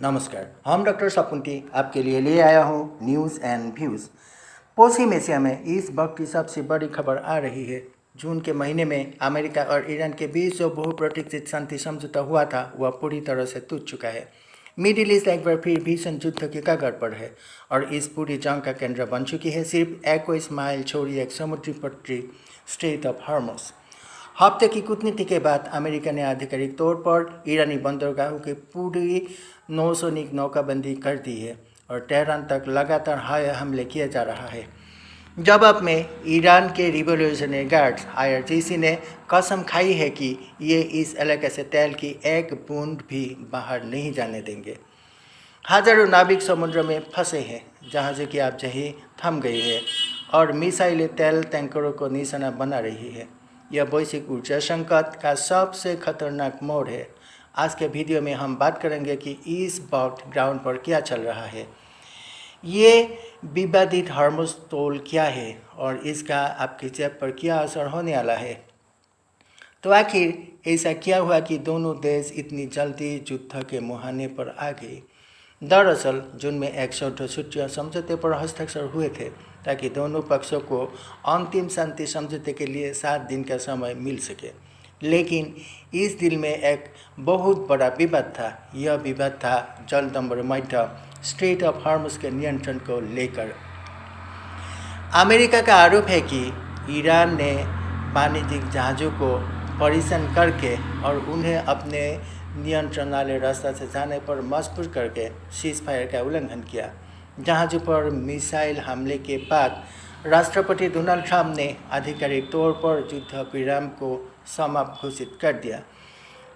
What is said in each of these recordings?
नमस्कार, हम डॉक्टर सपुंटी आपके लिए ले आया हूँ news and views. Paschim Asia में इस वक्त की सबसे बड़ी खबर आ रही है। जून के महीने में अमेरिका और ईरान के बीच जो बहुप्रतीक्षित शांति समझौता हुआ था वह पूरी तरह से टूट चुका है। मिडिल ईस्ट एक बार फिर भीषण युद्ध के कगार पर है और इस पूरी जंग का केंद्र बन चुकी है सिर्फ 21 माइल छोड़ी एक समुद्री पट्टी स्ट्रेट ऑफ हॉर्मुज़। हफ्ते की कूटनीति के बाद अमेरिका ने आधिकारिक तौर पर ईरानी बंदरगाहों की पूरी नौसैनिक नौकाबंदी कर दी है और तेहरान तक लगातार हवाई हमले किए जा रहा है। जवाब में ईरान के रिवॉल्यूशनरी गार्ड्स IRGC ने कसम खाई है कि ये इस इलाके से तेल की एक बूंद भी बाहर नहीं जाने देंगे। हजारों नाविक समुद्र में फंसे हैं, जहाज़ों की आवाजाही थम गई है और मिसाइलें तेल टैंकरों को निशाना बना रही है। यह वैश्विक ऊर्जा संकट का सबसे खतरनाक मोड़ है। आज के वीडियो में हम बात करेंगे कि इस वक्त ग्राउंड पर क्या चल रहा है, ये विवादित हॉर्मुज़ तोल क्या है और इसका आपकी जेब पर क्या असर होने वाला है। तो आखिर ऐसा क्या हुआ कि दोनों देश इतनी जल्दी युद्ध के मुहाने पर आ गए। दरअसल जून में एक सूत्रीय समझौते पर हस्ताक्षर हुए थे ताकि दोनों पक्षों को अंतिम शांति समझौते के लिए 7 दिन का समय मिल सके। लेकिन इस दिल में एक बहुत बड़ा विवाद था। यह विवाद था जलदंबर मध्य स्ट्रेट ऑफ हॉर्मुज़ के नियंत्रण को लेकर। अमेरिका का आरोप है कि ईरान ने वाणिज्यिक जहाज़ों को परेशान करके और उन्हें अपने नियंत्रण वाले रास्ता से जाने पर मजबूर करके सीज फायर का उल्लंघन किया। जहाज़ों पर मिसाइल हमले के बाद राष्ट्रपति डोनाल्ड ट्रंप ने आधिकारिक तौर पर युद्ध विराम को समाप्त घोषित कर दिया।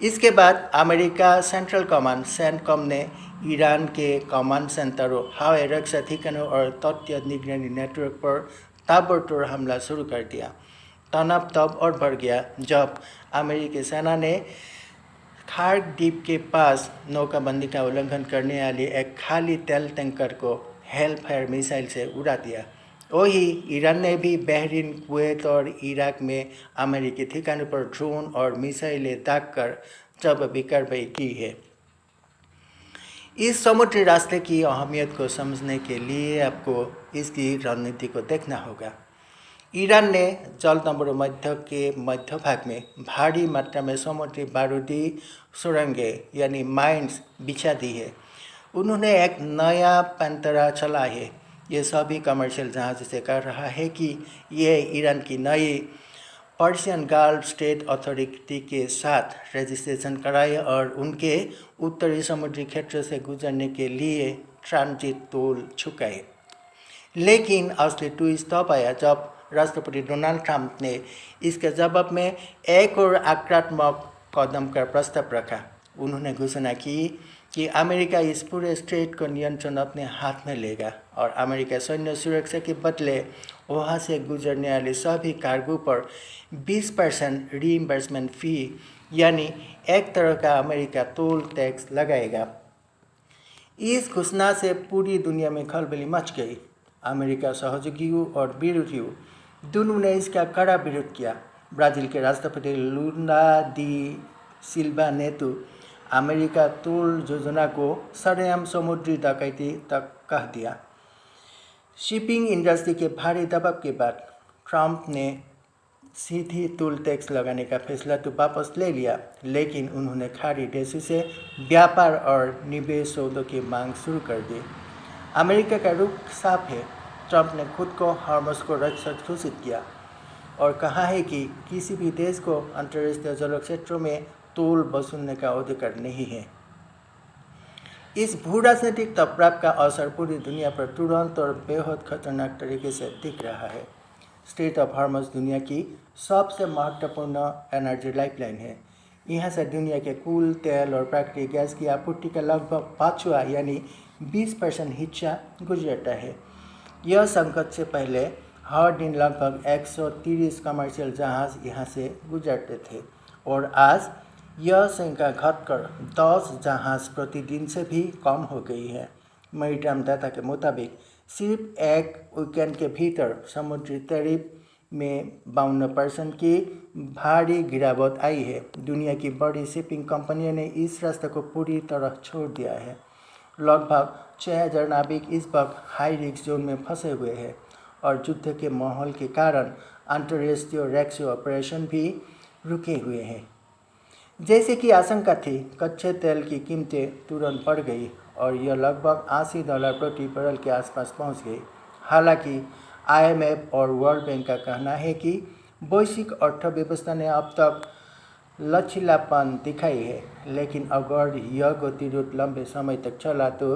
इसके बाद अमेरिका सेंट्रल कमांड सेंटकॉम ने ईरान के कमांड सेंटरों, हवाई रक्षा ठिकानों और तथ्य निगरानी नेटवर्क पर ताबड़तोड़ हमला शुरू कर दिया। तनाव तब और बढ़ गया जब अमेरिकी सेना ने खार्क द्वीप के पास नौकाबंदी का उल्लंघन करने वाली एक खाली तेल टैंकर को हेलफायर मिसाइल से उड़ा दिया। वही ईरान ने भी बहरीन, कुवैत और इराक में अमेरिकी ठिकानों पर ड्रोन और मिसाइलें दागकर जवाबी कार्रवाई की है। इस समुद्री रास्ते की अहमियत को समझने के लिए आपको इसकी रणनीति को देखना होगा। ईरान ने जलदंबर मध्य के मध्य भाग में भारी मात्रा में समुद्री बारूदी सुरंगें यानी माइन्स बिछा दी है। उन्होंने एक नया पैंतरा चला है। ये सभी कमर्शियल जहाज़ से कर रहा है कि ये ईरान की नई पर्शियन गल्फ स्टेट अथॉरिटी के साथ रजिस्ट्रेशन कराए और उनके उत्तरी समुद्री क्षेत्र से गुजरने के लिए ट्रांजिट टोल चुकाए। लेकिन असली ट्विस्ट तब आया जब राष्ट्रपति डोनाल्ड ट्रंप ने इसके जवाब में एक और आक्रामक कदम का प्रस्ताव रखा। उन्होंने घोषणा की कि अमेरिका इस पूरे स्ट्रेट को नियंत्रण अपने हाथ में लेगा और अमेरिका सैन्य सुरक्षा के बदले वहाँ से गुजरने वाले सभी कार्गो पर 20% रीइंबर्समेंट फी यानी एक तरह का अमेरिका टोल टैक्स लगाएगा। इस घोषणा से पूरी दुनिया में खलबली मच गई। अमेरिका सहयोगियों और विरोधियों दोनों ने इसका कड़ा विरोध किया। ब्राज़ील के राष्ट्रपति लुला डी सिल्वा ने तो अमेरिका टोल योजना को सरेआम समुद्री डकैती तक कह दिया। शिपिंग इंडस्ट्री के भारी दबाव के बाद ट्रंप ने सीधी टोल टैक्स लगाने का फैसला तो वापस ले लिया, लेकिन उन्होंने खाड़ी देशों से व्यापार और निवेश सौदों की मांग शुरू कर दी। अमेरिका का रुख साफ है। ट्रंप ने खुद को हॉर्मुज़ को रक्षक घोषित किया और कहा है कि किसी भी देश को अंतर्राष्ट्रीय जल क्षेत्रों में टोल वसूलने का अधिकार नहीं है। इस भू राजनीतिक दबाव का असर पूरी दुनिया पर तुरंत और बेहद खतरनाक तरीके से दिख रहा है। स्ट्रेट ऑफ हॉर्मुज़ दुनिया की सबसे महत्वपूर्ण एनर्जी लाइफलाइन है। यहाँ से दुनिया के कुल तेल और प्राकृतिक गैस की आपूर्ति का लगभग 5वां यानी 20% हिस्सा गुजरता है। यह संकट से पहले हर दिन लगभग 130 कमर्शियल जहाज़ यहाँ से गुजरते थे और आज यह संख्या घटकर 10 जहाज़ प्रतिदिन से भी कम हो गई है। मैरीटाइम डाटा के मुताबिक सिर्फ एक वीकेंड के भीतर समुद्री टैरिफ में 52% की भारी गिरावट आई है। दुनिया की बड़ी शिपिंग कंपनियों ने इस रास्ते को पूरी तरह छोड़ दिया है। लगभग 6000 नाविक इस वक्त हाई रिस्क जोन में फंसे हुए हैं और युद्ध के माहौल के कारण अंतर्राष्ट्रीय रेस्क्यू ऑपरेशन भी रुके हुए हैं। जैसे कि आशंका थी, कच्चे तेल की कीमतें तुरंत बढ़ गई और यह लगभग $80 प्रति बैरल के आसपास पहुंच गई। हालांकि IMF और वर्ल्ड बैंक का कहना है कि वैश्विक अर्थव्यवस्था ने अब तक लचीलापन दिखाई है, लेकिन अगर यह गतिरोध लंबे समय तक चला तो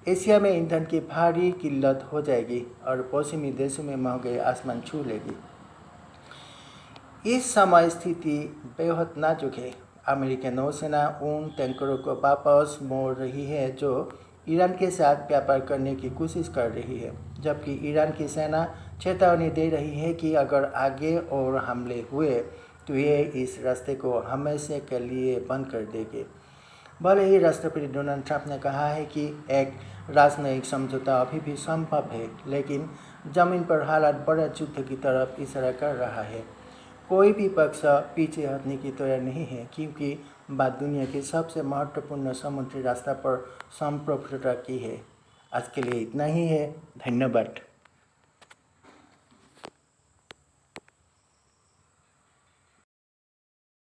एशिया में ईंधन की भारी किल्लत हो जाएगी और पश्चिमी देशों में महंगाई आसमान छू लेगी। इस समय स्थिति बेहद नाजुक है। अमेरिकी नौसेना उन टैंकरों को वापस मोड़ रही है जो ईरान के साथ व्यापार करने की कोशिश कर रही है, जबकि ईरान की सेना चेतावनी दे रही है कि अगर आगे और हमले हुए तो ये इस रास्ते को हमेशा के लिए बंद कर देंगे। भले ही राष्ट्रपति डोनाल्ड ट्रंप ने कहा है कि एक राजनयिक समझौता अभी भी संभव है, लेकिन जमीन पर हालात बड़े युद्ध की तरफ इशारा कर रहा है। कोई भी पक्ष पीछे हटने की तैयार नहीं है, क्योंकि बात दुनिया के सबसे महत्वपूर्ण समुद्री रास्ता पर संप्रभुता की है। आज के लिए इतना ही है। धन्यवाद।